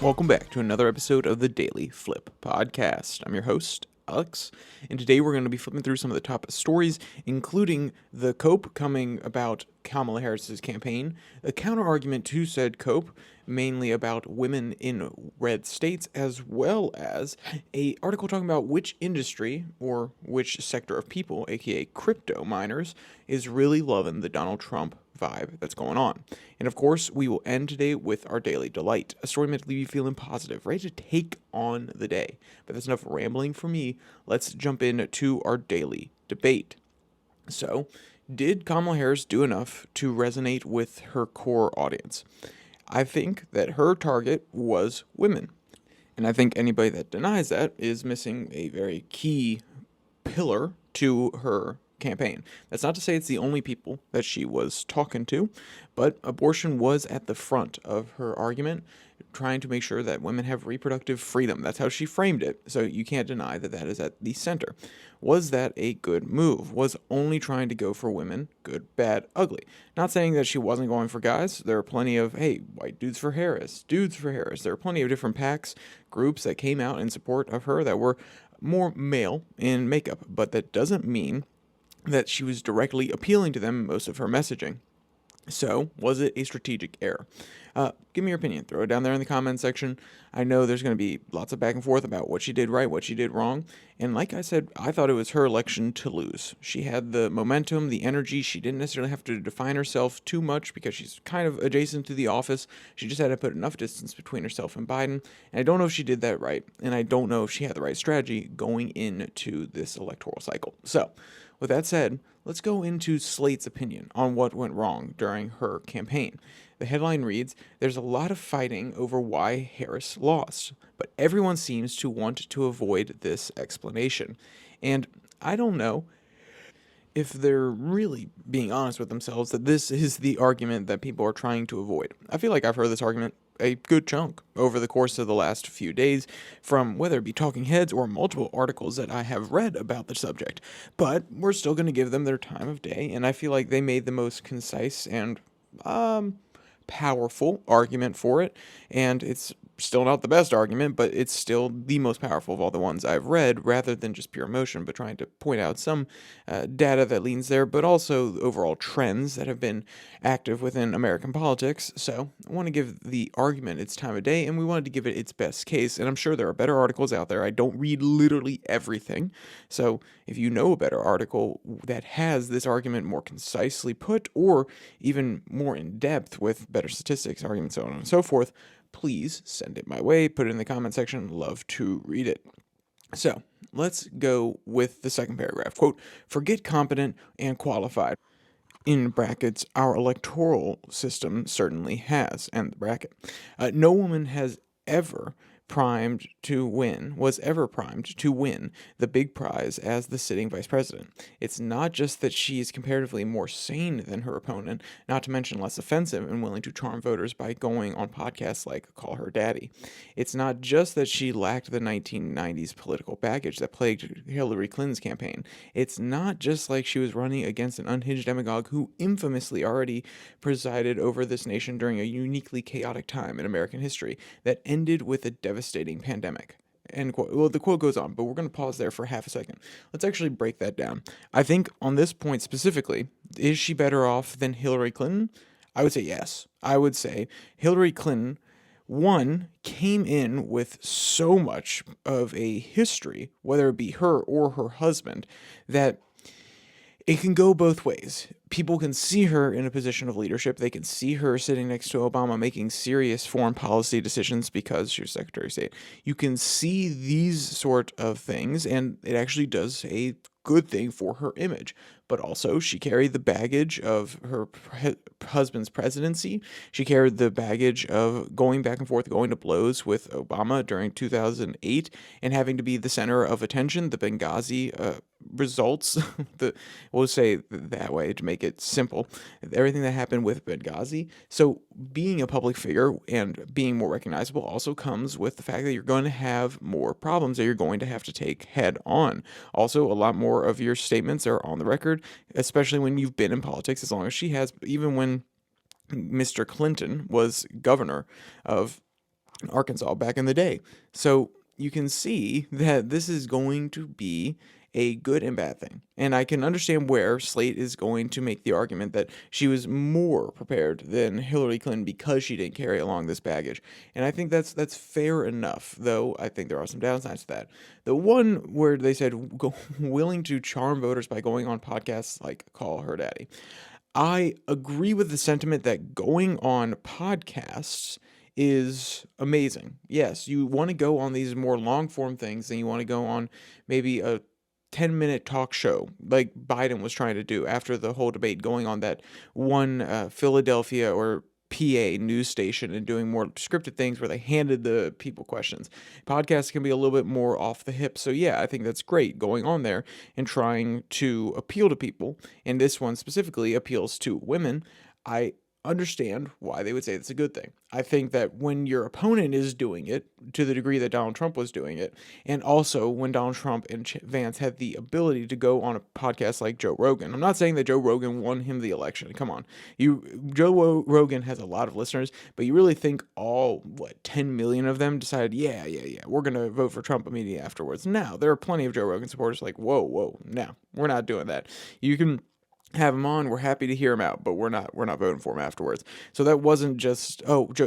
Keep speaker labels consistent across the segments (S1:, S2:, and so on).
S1: Welcome back to another episode of the Daily Flip podcast. I'm your host, Alex, and today we're going to be flipping through some of the top stories, including the cope coming about Kamala Harris's campaign, a counter-argument to said cope, mainly about women in red states, as well as a article talking about which industry or which sector of people, aka crypto miners, is really loving the Donald Trump vibe that's going on. And of course, we will end today with our daily delight, a story meant to leave you feeling positive, ready to take on the day. But that's enough rambling for me. Let's jump into our daily debate. So, did Kamala Harris do enough to resonate with her core audience? I think that her target was women. And I think anybody that denies that is missing a very key pillar to her campaign. That's not to say it's the only people that she was talking to, but abortion was at the front of her argument, trying to make sure that women have reproductive freedom. That's how she framed it, so you can't deny that that is at the center. Was that a good move? Was only trying to go for women good, bad, ugly? Not saying that she wasn't going for guys. There are plenty of, hey, white dudes for Harris, dudes for Harris. There are plenty of different PACs, groups that came out in support of her that were more male in makeup, but that doesn't mean that she was directly appealing to them in most of her messaging. So, was it a strategic error? Give me your opinion. Throw it down there in the comment section. I know there's going to be lots of back and forth about what she did right, what she did wrong. And like I said, I thought it was her election to lose. She had the momentum, the energy. She didn't necessarily have to define herself too much because she's kind of adjacent to the office. She just had to put enough distance between herself and Biden. And I don't know if she did that right. And I don't know if she had the right strategy going into this electoral cycle. So, with that said, let's go into Slate's opinion on what went wrong during her campaign. The headline reads, "There's a lot of fighting over why Harris lost, but everyone seems to want to avoid this explanation." And I don't know if they're really being honest with themselves that this is the argument that people are trying to avoid. I feel like I've heard this argument a good chunk over the course of the last few days, from whether it be talking heads or multiple articles that I have read about the subject. But we're still going to give them their time of day, and I feel like they made the most concise and powerful argument for it, and it's still not the best argument, but it's still the most powerful of all the ones I've read, rather than just pure emotion, but trying to point out some data that leans there, but also overall trends that have been active within American politics. So I want to give the argument its time of day, and we wanted to give it its best case, and I'm sure there are better articles out there. I don't read literally everything, so if you know a better article that has this argument more concisely put, or even more in depth with better statistics, arguments, so on and so forth, please send it my way, put it in the comment section. Love to read it. So let's go with the second paragraph. Quote, "Forget competent and qualified." In brackets, our electoral system certainly has, end the bracket. No woman has ever was ever primed to win the big prize as the sitting vice president. It's not just that she is comparatively more sane than her opponent, not to mention less offensive and willing to charm voters by going on podcasts like Call Her Daddy. It's not just that she lacked the 1990s political baggage that plagued Hillary Clinton's campaign. It's not just like she was running against an unhinged demagogue who infamously already presided over this nation during a uniquely chaotic time in American history that ended with a devastating pandemic. End quote. Well, the quote goes on, but we're going to pause there for half a second. Let's actually break that down. I think on this point specifically, is she better off than Hillary Clinton? I would say yes. I would say Hillary Clinton, one, came in with so much of a history, whether it be her or her husband, that it can go both ways. People can see her in a position of leadership. They can see her sitting next to Obama making serious foreign policy decisions because she was Secretary of State. You can see these sort of things, and it actually does a good thing for her image. But also, she carried the baggage of her husband's presidency. She carried the baggage of going back and forth, going to blows with Obama during 2008, and having to be the center of attention. The Benghazi results, we'll say that way to make it simple, everything that happened with Benghazi. So being a public figure and being more recognizable also comes with the fact that you're going to have more problems that you're going to have to take head on. Also, a lot more of your statements are on the record, especially when you've been in politics as long as she has. Even when Mr. Clinton was governor of Arkansas back in the day. So you can see that this is going to be a good and bad thing. And I can understand where Slate is going to make the argument that she was more prepared than Hillary Clinton because she didn't carry along this baggage. And I think that's fair enough, though I think there are some downsides to that. The one where they said willing to charm voters by going on podcasts like Call Her Daddy. I agree with the sentiment that going on podcasts is amazing. Yes, you want to go on these more long form things and you want to go on maybe a 10-minute talk show like Biden was trying to do after the whole debate, going on that one Philadelphia or PA news station and doing more scripted things where they handed the people questions. Podcasts can be a little bit more off the hip. So, yeah, I think that's great going on there and trying to appeal to people. And this one specifically appeals to women. I understand why they would say it's a good thing. I think that when your opponent is doing it to the degree that Donald Trump was doing it, and also when Donald Trump and Vance had the ability to go on a podcast like Joe Rogan. I'm not saying that Joe Rogan won him the election. Come on. Rogan has a lot of listeners, but you really think all 10 million of them decided, yeah, we're going to vote for Trump immediately afterwards. Now, there are plenty of Joe Rogan supporters like, whoa, no, we're not doing that. You can have him on. We're happy to hear him out, but we're not voting for him afterwards. So that wasn't just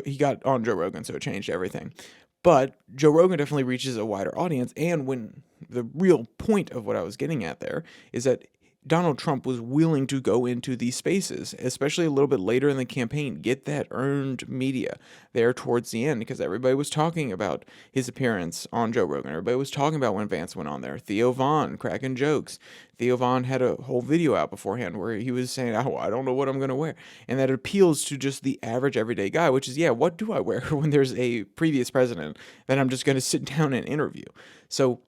S1: he got on Joe Rogan, so it changed everything. But Joe Rogan definitely reaches a wider audience, and when the real point of what I was getting at there is that Donald Trump was willing to go into these spaces, especially a little bit later in the campaign, get that earned media there towards the end, because everybody was talking about his appearance on Joe Rogan. Everybody was talking about when Vance went on there. Theo Von cracking jokes. Theo Von had a whole video out beforehand where he was saying, oh, I don't know what I'm going to wear. And that appeals to just the average everyday guy, which is, yeah, what do I wear when there's a previous president that I'm just going to sit down and interview? So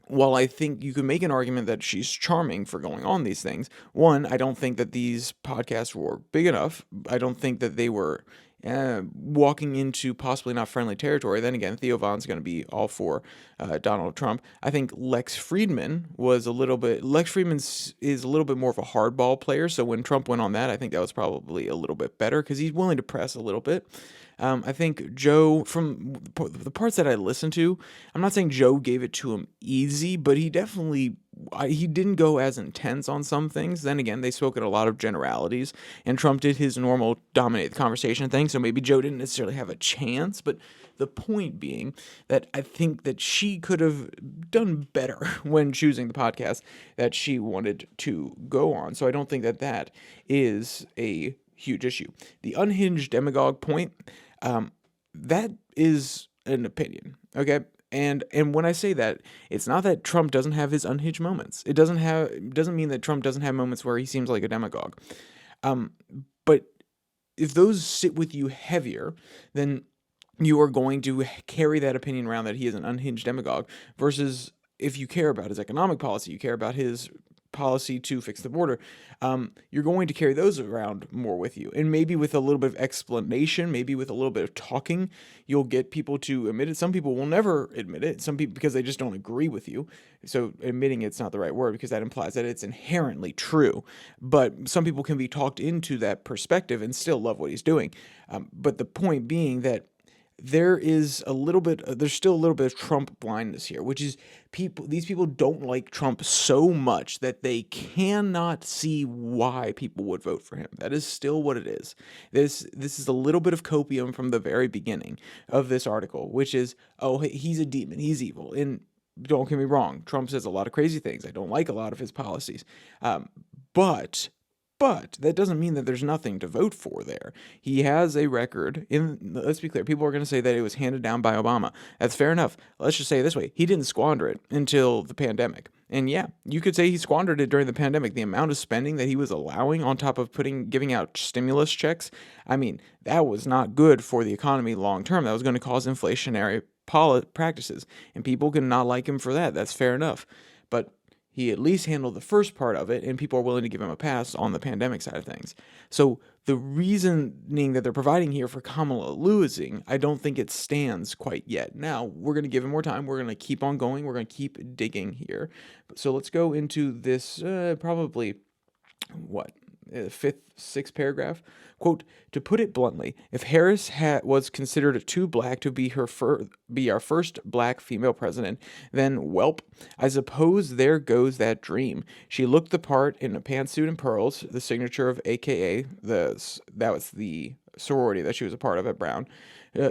S1: while I think you could make an argument that she's charming for going on these things, one, I don't think that these podcasts were big enough. I don't think that they were walking into possibly not friendly territory. Then again, Theo Von's going to be all for Donald Trump. I think Lex Friedman is a little bit more of a hardball player. So when Trump went on that, I think that was probably a little bit better because he's willing to press a little bit. I think Joe, from the parts that I listened to, I'm not saying Joe gave it to him easy, but he definitely he didn't go as intense on some things. Then again, they spoke in a lot of generalities, and Trump did his normal dominate the conversation thing, so maybe Joe didn't necessarily have a chance. But the point being that I think that she could have done better when choosing the podcast that she wanted to go on. So I don't think that that is a huge issue. The unhinged demagogue point, that is an opinion, okay? And when I say that, it's not that Trump doesn't have his unhinged moments. It doesn't mean that Trump doesn't have moments where he seems like a demagogue. But if those sit with you heavier, then you are going to carry that opinion around that he is an unhinged demagogue, versus if you care about his economic policy, you care about his policy to fix the border, you're going to carry those around more with you. And maybe with a little bit of explanation, maybe with a little bit of talking, you'll get people to admit it. Some people will never admit it. Some people, because they just don't agree with you. So admitting it's not the right word because that implies that it's inherently true. But some people can be talked into that perspective and still love what he's doing. But the point being that there's still a little bit of Trump blindness here, which is these people don't like Trump so much that they cannot see why people would vote for him. That is still what it is. This is a little bit of copium from the very beginning of this article, which is, oh, he's a demon, he's evil. And don't get me wrong, Trump says a lot of crazy things. I don't like a lot of his policies. But that doesn't mean that there's nothing to vote for there. He has a record. Let's be clear, people are going to say that it was handed down by Obama. That's fair enough. Let's just say it this way. He didn't squander it until the pandemic. And yeah, you could say he squandered it during the pandemic. The amount of spending that he was allowing on top of giving out stimulus checks, I mean, that was not good for the economy long term. That was going to cause inflationary practices. And people can not like him for that. That's fair enough. But he at least handled the first part of it, and people are willing to give him a pass on the pandemic side of things. So the reasoning that they're providing here for Kamala losing, I don't think it stands quite yet. Now, we're going to give him more time. We're going to keep on going. We're going to keep digging here. So let's go into this sixth paragraph. Quote, to put it bluntly, if Harris was considered too black to be be our first black female president, then, welp, I suppose there goes that dream. She looked the part in a pantsuit and pearls, the signature of AKA, that was the sorority that she was a part of at Brown.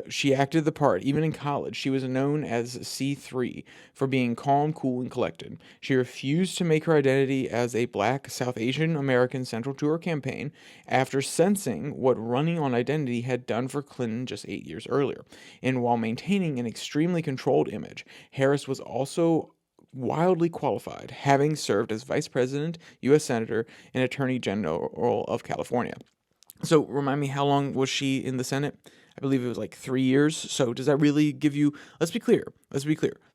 S1: She acted the part, even in college. She was known as C3 for being calm, cool, and collected. She refused to make her identity as a black South Asian American central to her campaign after sensing what running on identity had done for Clinton just 8 years earlier. And while maintaining an extremely controlled image, Harris was also wildly qualified, having served as Vice President, U.S. Senator, and Attorney General of California. So remind me, how long was she in the Senate? I believe it was like 3 years. So does that really give you, let's be clear.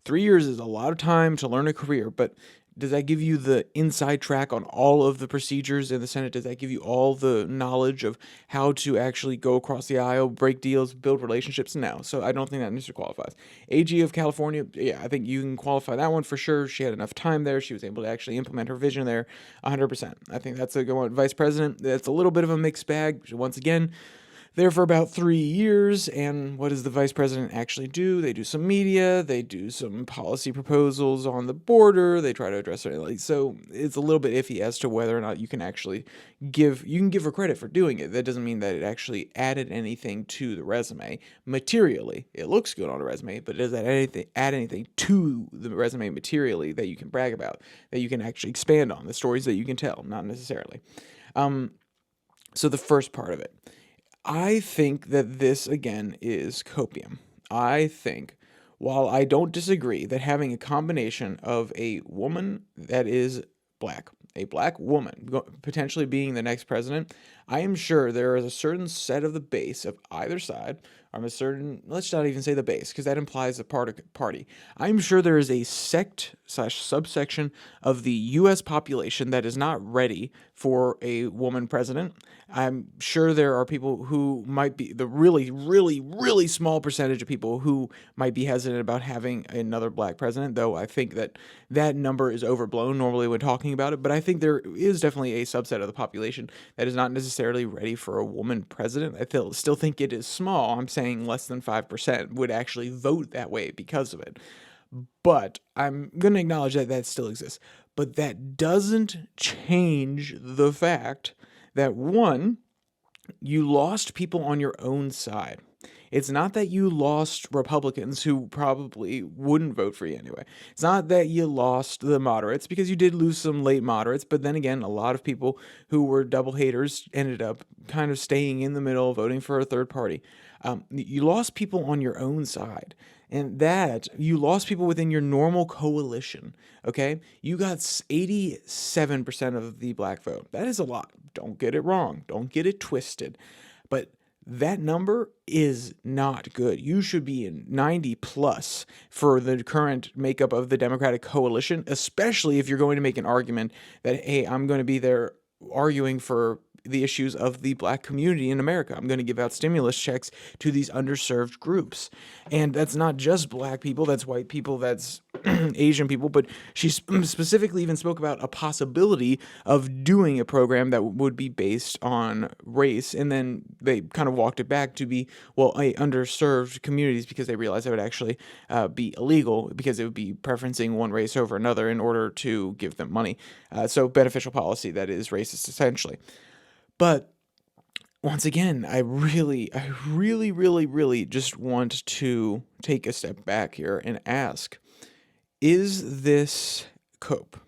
S1: 3 years is a lot of time to learn a career, but does that give you the inside track on all of the procedures in the Senate? Does that give you all the knowledge of how to actually go across the aisle, break deals, build relationships? No. So I don't think that necessarily qualifies. AG of California, yeah, I think you can qualify that one for sure. She had enough time there. She was able to actually implement her vision there 100%. I think that's a good one. Vice President, that's a little bit of a mixed bag. Once again, there for about 3 years, and what does the vice president actually do? They do some media, they do some policy proposals on the border, they try to address it. So it's a little bit iffy as to whether or not you can actually give her credit for doing it. That doesn't mean that it actually added anything to the resume. Materially, it looks good on a resume, but does that add anything to the resume materially that you can brag about, that you can actually expand on, the stories that you can tell? Not necessarily. So the first part of it. I think that this, again, is copium. I think, while I don't disagree that having a combination of a woman that is black, a black woman potentially being the next president, I am sure there is a certain set of the base of either side, or a certain, let's not even say the base, because that implies a party. I'm sure there is a sect/subsection of the U.S. population that is not ready for a woman president. I'm sure there are people who might be the really, really, really small percentage of people who might be hesitant about having another black president, though I think that number is overblown normally when talking about it. But I think there is definitely a subset of the population that is not necessarily ready for a woman president. I still think it is small. I'm saying less than 5% would actually vote that way because of it. But I'm going to acknowledge that still exists. But that doesn't change the fact that, one, you lost people on your own side. It's not that you lost Republicans who probably wouldn't vote for you anyway. It's not that you lost the moderates, because you did lose some late moderates, but then again, a lot of people who were double haters ended up kind of staying in the middle, voting for a third party. You lost people on your own side. And that, you lost people within your normal coalition, okay? You got 87% of the black vote. That is a lot. Don't get it wrong. Don't get it twisted. But that number is not good. You should be in 90 plus for the current makeup of the Democratic coalition, especially if you're going to make an argument that, hey, I'm going to be there arguing for the issues of the black community in America. I'm going to give out stimulus checks to these underserved groups. And that's not just black people, that's white people, that's Asian people, but she specifically even spoke about a possibility of doing a program that would be based on race, and then they kind of walked it back to be, well, underserved communities, because they realized it would actually be illegal, because it would be preferencing one race over another in order to give them money. So beneficial policy that is racist, essentially. But once again, I really, really just want to take a step back here and ask, is this cope?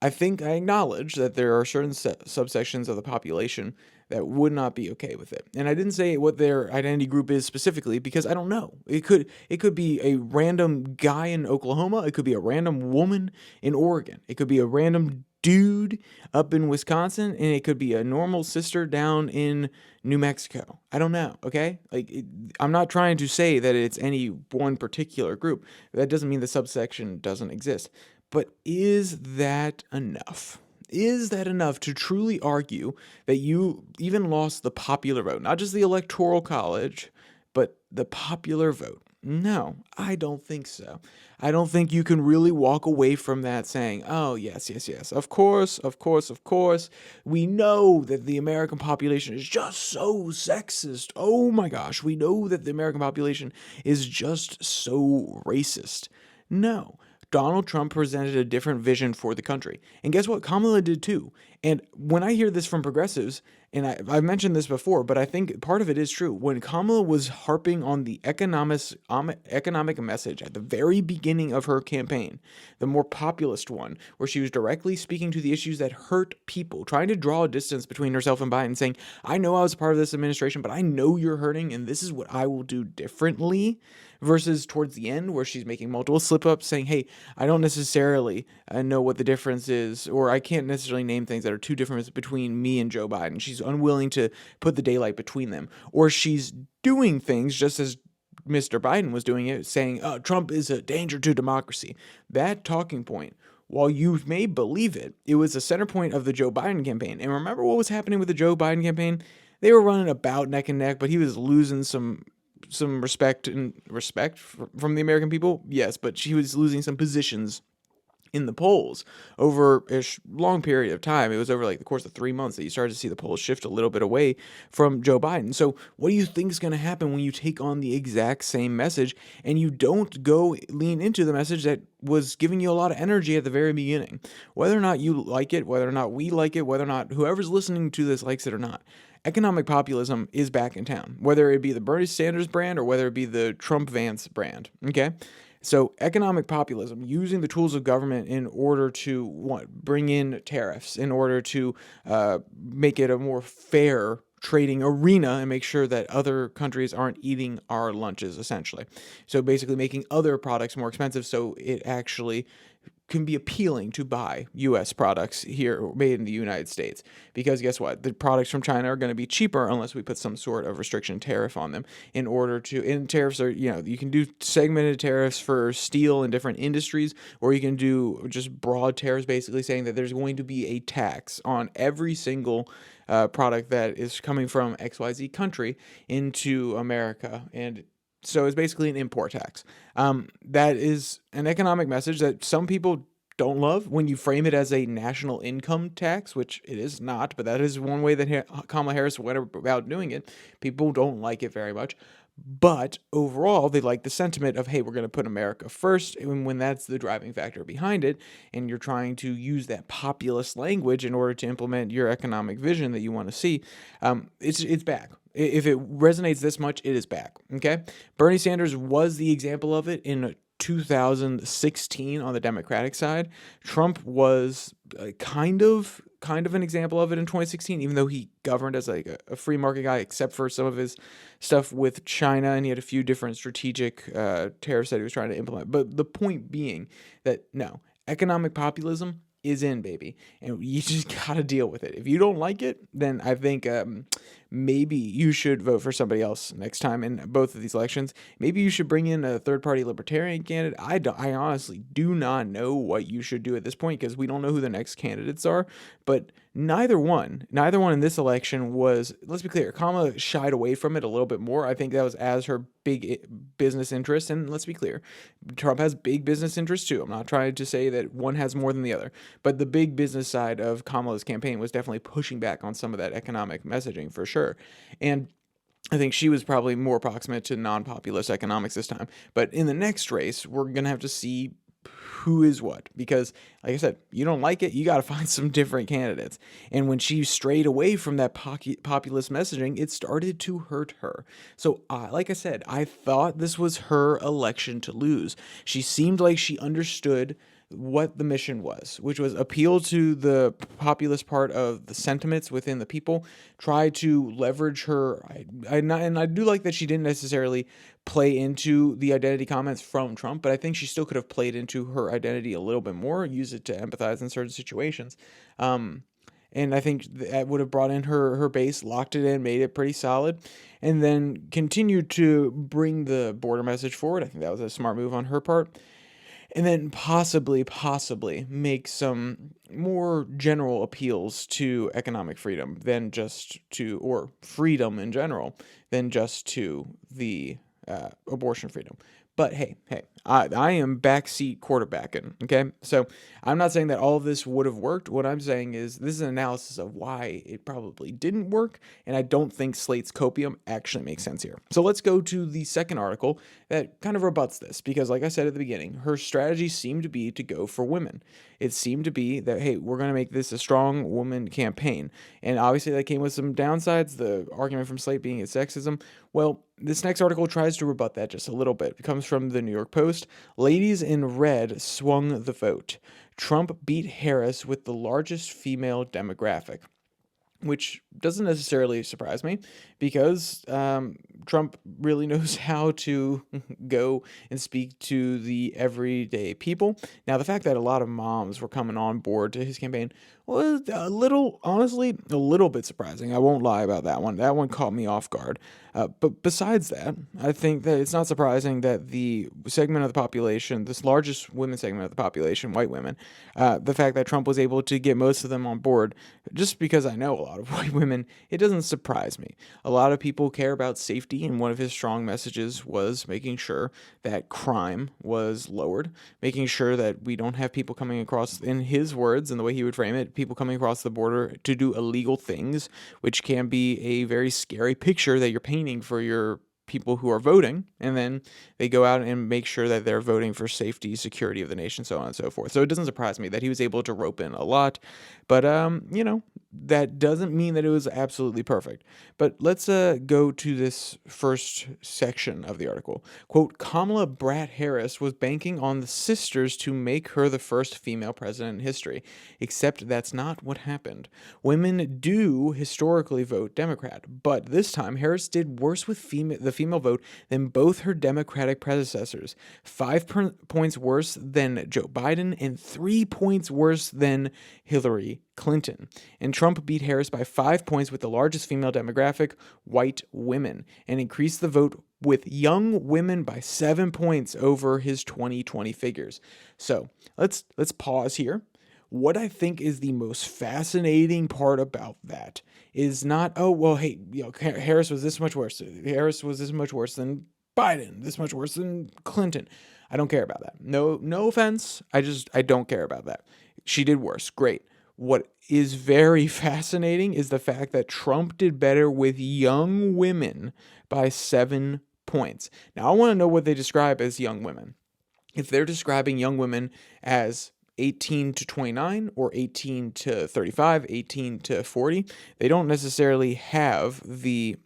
S1: I think I acknowledge that there are certain subsections of the population that would not be okay with it. And I didn't say what their identity group is specifically, because I don't know. It could be a random guy in Oklahoma. It could be a random woman in Oregon. It could be a random dude up in Wisconsin, and it could be a normal sister down in New Mexico. I don't know, okay? I'm not trying to say that it's any one particular group. That doesn't mean the subsection doesn't exist. But is that enough? Is that enough to truly argue that you even lost the popular vote? Not just the electoral college, but the popular vote. No, I don't think so. I don't think you can really walk away from that saying, oh, yes, yes, yes, of course, of course, of course. We know that the American population is just so sexist. Oh my gosh, we know that the American population is just so racist. No. Donald Trump presented a different vision for the country. And guess what? Kamala did too. And when I hear this from progressives, and I've mentioned this before, but I think part of it is true. When Kamala was harping on the economic message at the very beginning of her campaign, the more populist one, where she was directly speaking to the issues that hurt people, trying to draw a distance between herself and Biden, saying, I know I was a part of this administration, but I know you're hurting, and this is what I will do differently. Versus towards the end, where she's making multiple slip ups, saying, hey, I don't necessarily know what the difference is, or I can't necessarily name things that are too different between me and Joe Biden. She's unwilling to put the daylight between them. Or she's doing things just as Mr. Biden was doing it, saying, Trump is a danger to democracy. That talking point, while you may believe it, it was the center point of the Joe Biden campaign. And remember what was happening with the Joe Biden campaign? They were running about neck and neck, but he was losing some respect from the American people. Yes, but she was losing some positions in the polls over a long period of time. It was over like the course of 3 months that you started to see the polls shift a little bit away from Joe Biden. So what do you think is going to happen when you take on the exact same message and you don't go lean into the message that was giving you a lot of energy at the very beginning? Whether or not you like it, whether or not we like it, whether or not whoever's listening to this likes it or not, economic populism is back in town, whether it be the Bernie Sanders brand or whether it be the Trump Vance brand. Okay. So, economic populism, using the tools of government in order to bring in tariffs, in order to make it a more fair trading arena and make sure that other countries aren't eating our lunches, essentially. So, basically, making other products more expensive so it actually can be appealing to buy U.S. products here made in the United States. Because guess what? The products from China are going to be cheaper unless we put some sort of restriction tariff on them in order to, and tariffs are, you can do segmented tariffs for steel and different industries, or you can do just broad tariffs basically saying that there's going to be a tax on every single product that is coming from XYZ country into America. And so it's basically an import tax. That is an economic message that some people don't love when you frame it as a national income tax, which it is not, but that is one way that Kamala Harris went about doing it. People don't like it very much. But overall, they like the sentiment of, hey, we're going to put America first. And when that's the driving factor behind it, and you're trying to use that populist language in order to implement your economic vision that you want to see, it's back. If it resonates this much, it is back. Okay. Bernie Sanders was the example of it in 2016 on the Democratic side. Trump was kind of an example of it in 2016, even though he governed as like a free market guy, except for some of his stuff with China, and he had a few different strategic tariffs that he was trying to implement. But the point being that no, economic populism is in, baby, and you just gotta deal with it. If you don't like it, then I think maybe you should vote for somebody else next time in both of these elections. Maybe you should bring in a third-party libertarian candidate. I honestly do not know what you should do at this point because we don't know who the next candidates are. But neither one in this election was. Let's be clear. Kamala shied away from it a little bit more. I think that was as her big business interest. And let's be clear, Trump has big business interests too. I'm not trying to say that one has more than the other, but the big business side of Kamala's campaign was definitely pushing back on some of that economic messaging for sure. And I think she was probably more proximate to non-populist economics this time. But in the next race, we're going to have to see who is what. Because, like I said, you don't like it, you got to find some different candidates. And when she strayed away from that populist messaging, it started to hurt her. So, like I said, I thought this was her election to lose. She seemed like she understood what the mission was, which was appeal to the populist part of the sentiments within the people, try to leverage her. And I do like that she didn't necessarily play into the identity comments from Trump, but I think she still could have played into her identity a little bit more, use it to empathize in certain situations. And I think that would have brought in her base, locked it in, made it pretty solid, and then continued to bring the border message forward. I think that was a smart move on her part. And then possibly make some more general appeals to economic freedom than just to, or freedom in general, than just to the abortion freedom. But hey, I am backseat quarterbacking, okay? So I'm not saying that all of this would have worked. What I'm saying is this is an analysis of why it probably didn't work, and I don't think Slate's copium actually makes sense here. So let's go to the second article that kind of rebuts this, because like I said at the beginning, her strategy seemed to be to go for women. It seemed to be that, hey, we're going to make this a strong woman campaign. And obviously that came with some downsides, the argument from Slate being it's sexism. Well, this next article tries to rebut that just a little bit. It comes from the New York Post. Ladies in red swung the vote. Trump beat Harris with the largest female demographic, which doesn't necessarily surprise me because Trump really knows how to go and speak to the everyday people. Now, the fact that a lot of moms were coming on board to his campaign was honestly, a little bit surprising. I won't lie about that one. That one caught me off guard. But besides that, I think that it's not surprising that the segment of the population, this largest women segment of the population, white women, the fact that Trump was able to get most of them on board, just because I know a lot of white women, it doesn't surprise me. A lot of people care about safety, and one of his strong messages was making sure that crime was lowered, making sure that we don't have people coming across, in his words and the way he would frame it, people coming across the border to do illegal things, which can be a very scary picture that you're painting for your people who are voting, and then they go out and make sure that they're voting for safety, security of the nation, so on and so forth. So it doesn't surprise me that he was able to rope in a lot, but that doesn't mean that it was absolutely perfect. But let's go to this first section of the article. Quote, Kamala Brat Harris was banking on the sisters to make her the first female president in history, except that's not what happened. Women do historically vote Democrat, but this time Harris did worse with the female vote than both her Democratic predecessors, 5 points worse than Joe Biden and 3 points worse than Hillary Clinton. And Trump beat Harris by 5 points with the largest female demographic, white women, and increased the vote with young women by 7 points over his 2020 figures. So let's pause here. What I think is the most fascinating part about that is not, oh, well, hey, Harris was this much worse. Harris was this much worse than Biden, this much worse than Clinton. I don't care about that. No offense. I don't care about that. She did worse. Great. What is very fascinating is the fact that Trump did better with young women by 7 points. Now, I want to know what they describe as young women. If they're describing young women as 18 to 29 or 18 to 35, 18 to 40, they don't necessarily have the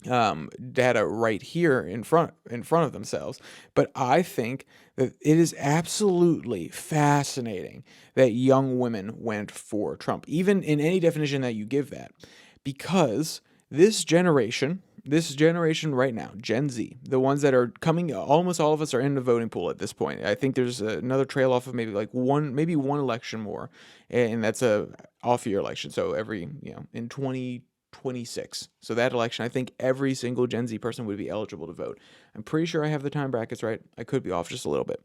S1: data right here in front of themselves. But I think that it is absolutely fascinating that young women went for Trump, even in any definition that you give that, because this generation right now, Gen Z, the ones that are coming, almost all of us are in the voting pool at this point. I think there's another trail off of maybe one election more, and that's a off year election. So every, in 2026. So that election, I think every single Gen Z person would be eligible to vote. I'm pretty sure I have the time brackets right. I could be off just a little bit.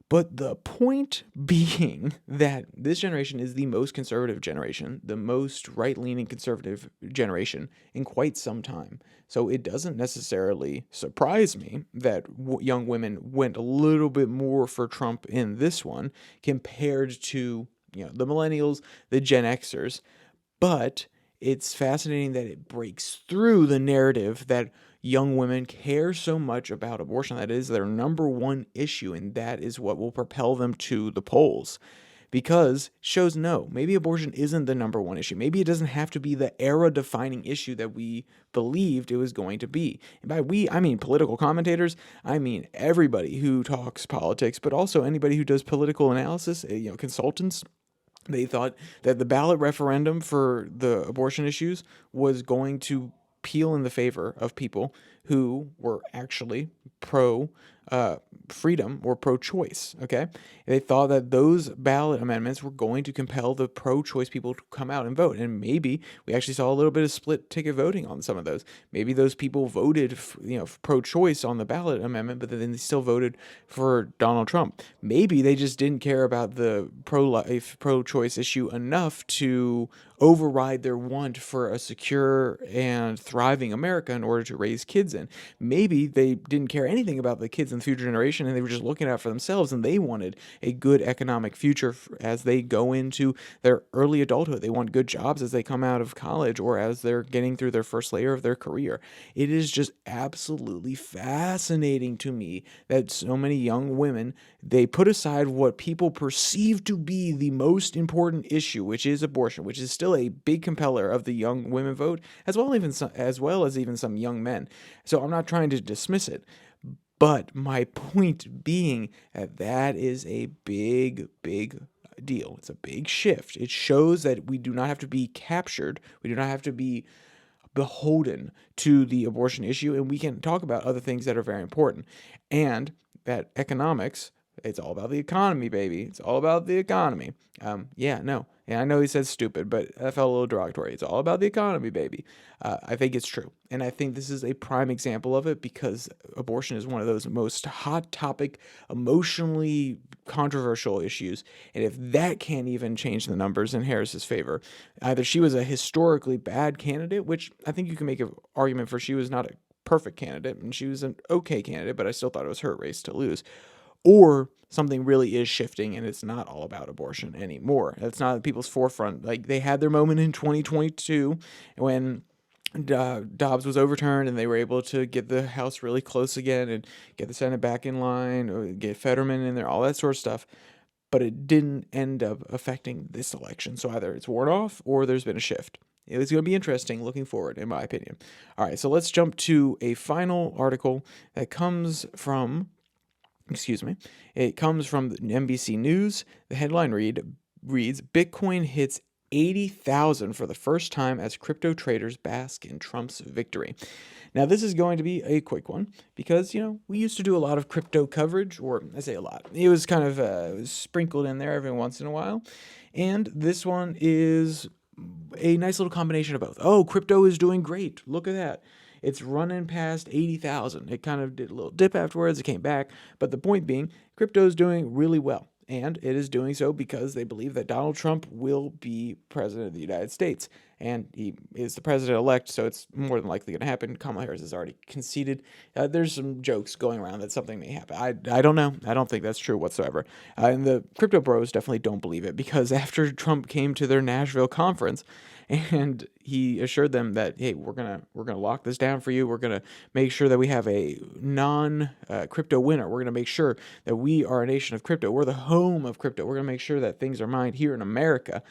S1: But the point being that this generation is the most conservative generation, the most right-leaning conservative generation in quite some time. So it doesn't necessarily surprise me that young women went a little bit more for Trump in this one compared to, the millennials, the Gen Xers. But it's fascinating that it breaks through the narrative that young women care so much about abortion. That is their number one issue, and that is what will propel them to the polls. Because shows no, maybe abortion isn't the number one issue. Maybe it doesn't have to be the era-defining issue that we believed it was going to be. And by we, I mean political commentators. I mean everybody who talks politics, but also anybody who does political analysis, consultants. They thought that the ballot referendum for the abortion issues was going to peel in the favor of people who were actually pro freedom or pro-choice. Okay, they thought that those ballot amendments were going to compel the pro-choice people to come out and vote, and maybe we actually saw a little bit of split ticket voting on some of those. Maybe those people voted, pro-choice on the ballot amendment, but then they still voted for Donald Trump. Maybe they just didn't care about the pro-life, pro-choice issue enough to override their want for a secure and thriving America in order to raise kids in. Maybe they didn't care anything about the kids in the future generation and they were just looking out for themselves, and they wanted a good economic future as they go into their early adulthood. They want good jobs as they come out of college or as they're getting through their first layer of their career. It is just absolutely fascinating to me that so many young women, they put aside what people perceive to be the most important issue, which is abortion, which is still a big compeller of the young women vote, as well as even some young men. So I'm not trying to dismiss it, but my point being that is a big, big deal. It's a big shift. It shows that we do not have to be captured. We do not have to be beholden to the abortion issue, and we can talk about other things that are very important. And that economics, it's all about the economy, baby. It's all about the economy. And I know he says stupid, but that felt a little derogatory. It's all about the economy, baby. I think it's true. And I think this is a prime example of it because abortion is one of those most hot topic, emotionally controversial issues. And if that can't even change the numbers in Harris's favor, either she was a historically bad candidate, which I think you can make an argument for she was not a perfect candidate, and she was an okay candidate, but I still thought it was her race to lose, or something really is shifting and it's not all about abortion anymore. That's not at people's forefront. Like, they had their moment in 2022 when Dobbs was overturned and they were able to get the House really close again and get the Senate back in line, or get Fetterman in there, all that sort of stuff. But it didn't end up affecting this election. So either it's worn off or there's been a shift. It was going to be interesting looking forward, in my opinion. All right, so let's jump to a final article that comes from it comes from NBC News. The headline reads, Bitcoin hits 80,000 for the first time as crypto traders bask in Trump's victory. Now, this is going to be a quick one because, we used to do a lot of crypto coverage, or I say a lot. It was kind of it was sprinkled in there every once in a while. And this one is a nice little combination of both. Oh, crypto is doing great. Look at that. It's running past 80,000. It kind of did a little dip afterwards. It came back. But the point being, crypto is doing really well. And it is doing so because they believe that Donald Trump will be president of the United States. And he is the president-elect, so it's more than likely going to happen. Kamala Harris has already conceded. There's some jokes going around that something may happen. I don't know. I don't think that's true whatsoever. And the crypto bros definitely don't believe it because after Trump came to their Nashville conference and he assured them that, hey, we're gonna lock this down for you. We're gonna make sure that we have a non-crypto winner. We're gonna make sure that we are a nation of crypto. We're the home of crypto. We're gonna make sure that things are mined here in America.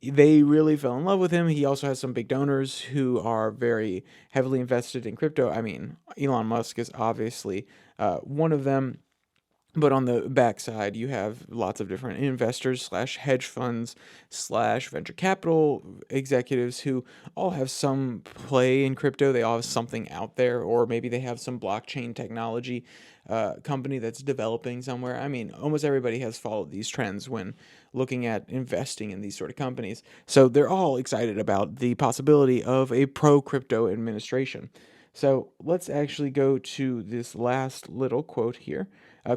S1: They really fell in love with him. He also has some big donors who are very heavily invested in crypto. I mean, Elon Musk is obviously one of them. But on the backside, you have lots of different investors / hedge funds / venture capital executives who all have some play in crypto. They all have something out there, or maybe they have some blockchain technology company that's developing somewhere. I mean, almost everybody has followed these trends when looking at investing in these sort of companies. So they're all excited about the possibility of a pro-crypto administration. So let's actually go to this last little quote here.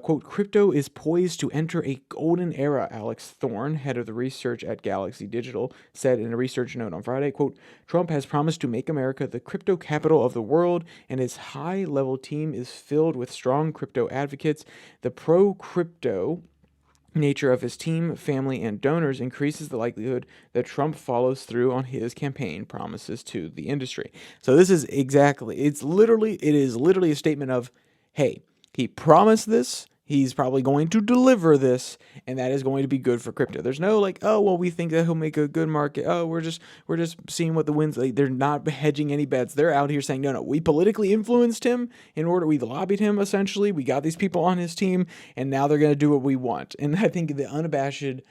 S1: Quote, crypto is poised to enter a golden era, Alex Thorne, head of the research at Galaxy Digital, said in a research note on Friday. Quote, Trump has promised to make America the crypto capital of the world, and his high-level team is filled with strong crypto advocates. The pro-crypto nature of his team, family, and donors increases the likelihood that Trump follows through on his campaign promises to the industry. So this is it is literally a statement of, hey, he promised this, he's probably going to deliver this, and that is going to be good for crypto. There's no like, oh, well, we think that he'll make a good market. Oh, we're just seeing what the winds. Like, they're not hedging any bets. They're out here saying, no, we politically influenced him we lobbied him essentially. We got these people on his team, and now they're going to do what we want. And I think the unabashed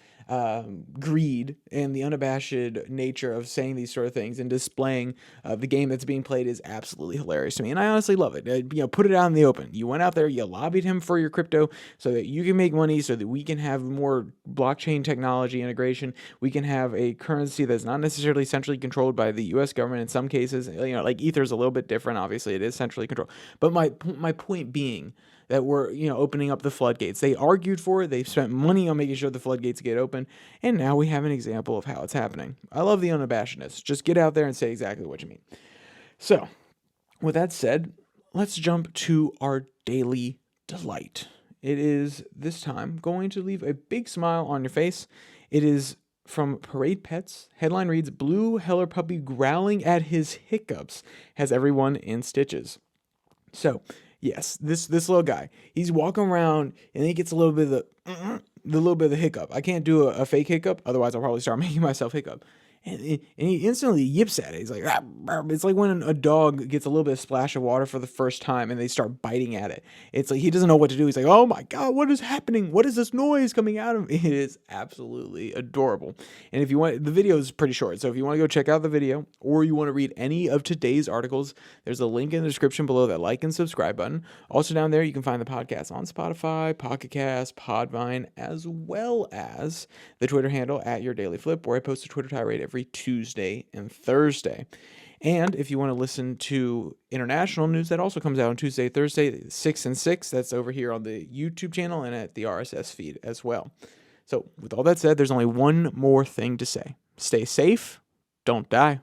S1: greed and the unabashed nature of saying these sort of things and displaying the game that's being played is absolutely hilarious to me, and I honestly love it. Put it out in the open. You went out there, you lobbied him for your crypto so that you can make money, so that we can have more blockchain technology integration. We can have a currency that's not necessarily centrally controlled by the U.S. government. In some cases, like Ether is a little bit different. Obviously, it is centrally controlled. But my point being that we're opening up the floodgates. They argued for it. They've spent money on making sure the floodgates get open, and now we have an example of how it's happening. I love the unabashedness. Just get out there and say exactly what you mean. So, with that said, let's jump to our daily delight. It is this time going to leave a big smile on your face. It is from Parade Pets. Headline reads, Blue Heller puppy growling at his hiccups has everyone in stitches. So, yes, this little guy, he's walking around and he gets a little bit of the hiccup. I can't do a fake hiccup, otherwise I'll probably start making myself hiccup. And he instantly yips at it. He's like, it's like when a dog gets a little bit of splash of water for the first time and they start biting at it. It's like he doesn't know what to do. He's like, oh my God, what is happening? What is this noise coming out of me? It is absolutely adorable. And if you want, the video is pretty short. So if you want to go check out the video or you want to read any of today's articles, there's a link in the description below, that like and subscribe button. Also down there, you can find the podcast on Spotify, Pocket Cast, Podvine, as well as the Twitter handle at Your Daily Flip, where I post a Twitter tirade every Tuesday and Thursday. And if you want to listen to international news, that also comes out on Tuesday, Thursday, 6 and 6. That's over here on the YouTube channel and at the RSS feed as well. So with all that said, there's only one more thing to say. Stay safe, don't die.